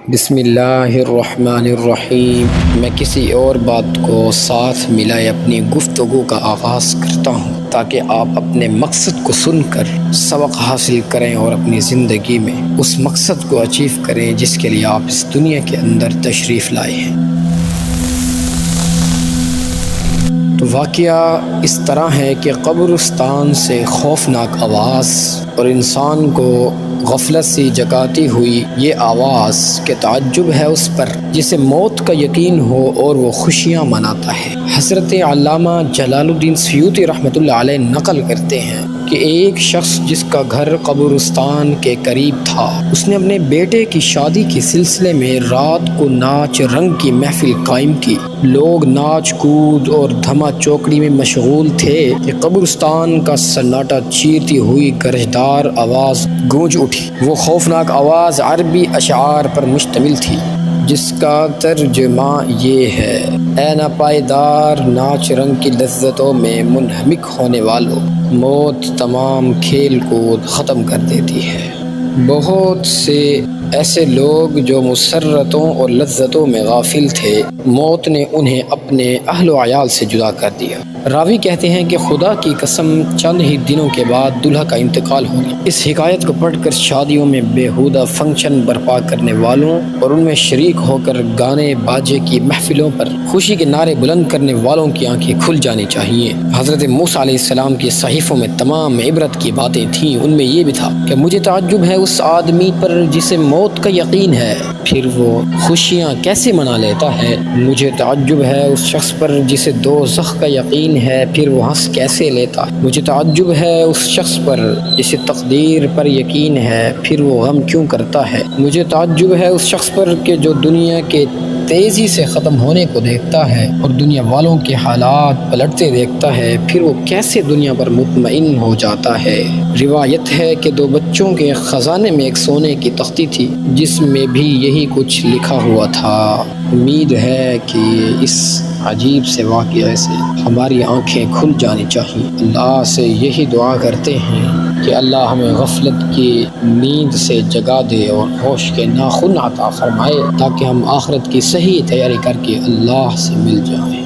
بسم اللہ الرحمن الرحیم۔ میں کسی اور بات کو ساتھ ملائے اپنی گفتگو کا آغاز کرتا ہوں تاکہ آپ اپنے مقصد کو سن کر سبق حاصل کریں اور اپنی زندگی میں اس مقصد کو اچیو کریں جس کے لیے آپ اس دنیا کے اندر تشریف لائے ہیں۔ تو واقعہ اس طرح ہے کہ قبرستان سے خوفناک آواز اور انسان کو غفلت سے جگاتی ہوئی یہ آواز کہ تعجب ہے اس پر جسے موت کا یقین ہو اور وہ خوشیاں مناتا ہے۔ حضرت علامہ جلال الدین سیوطی رحمۃ اللہ علیہ نقل کرتے ہیں کہ ایک شخص جس کا گھر قبرستان کے قریب تھا، اس نے اپنے بیٹے کی شادی کے سلسلے میں رات کو ناچ رنگ کی محفل قائم کی۔ لوگ ناچ کود اور دھما چوکڑی میں مشغول تھے کہ قبرستان کا سناٹا چیرتی ہوئی گرجدار آواز گونج اٹھی۔ وہ خوفناک آواز عربی اشعار پر مشتمل تھی جس کا ترجمہ یہ ہے: اے ناپائیدار ناچ رنگ کی لذتوں میں منہمک ہونے والوں، موت تمام کھیل کود ختم کر دیتی ہے۔ بہت سے ایسے لوگ جو مسرتوں اور لذتوں میں غافل تھے، موت نے انہیں اپنے اہل و عیال سے جدا کر دیا۔ راوی کہتے ہیں کہ خدا کی قسم چند ہی دنوں کے بعد دلہا کا انتقال ہو گیا۔ اس حکایت کو پڑھ کر شادیوں میں بیہودہ فنکشن برپا کرنے والوں اور ان میں شریک ہو کر گانے باجے کی محفلوں پر خوشی کے نعرے بلند کرنے والوں کی آنکھیں کھل جانی چاہیے۔ حضرت موسیٰ علیہ السلام کے صحیفوں میں تمام عبرت کی باتیں تھیں۔ ان میں یہ بھی تھا کہ مجھے تعجب ہے اس آدمی پر جسے موت کا یقین ہے، پھر وہ خوشیاں کیسے منا لیتا ہے۔ مجھے تعجب ہے اس شخص پر جسے دوزخ کا یقین ہے، پھر وہ ہنس کیسے لیتا۔ مجھے تعجب ہے اس شخص پر جسے تقدیر پر یقین ہے، پھر وہ غم کیوں کرتا ہے۔ مجھے تعجب ہے اس شخص پر کہ جو دنیا کے تیزی سے ختم ہونے کو دیکھتا ہے اور دنیا والوں کے حالات پلٹتے دیکھتا ہے، پھر وہ کیسے دنیا پر مطمئن ہو جاتا ہے۔ روایت ہے کہ دو بچوں کے خزانے میں ایک سونے کی تختی تھی جس میں بھی یہی کچھ لکھا ہوا تھا۔ امید ہے کہ اس عجیب سے واقعے سے ہماری آنکھیں کھل جانی چاہیے۔ اللہ سے یہی دعا کرتے ہیں کہ اللہ ہمیں غفلت کی نیند سے جگا دے اور ہوش کے ناخن عطا فرمائے تاکہ ہم آخرت کی صحیح تیاری کر کے اللہ سے مل جائیں۔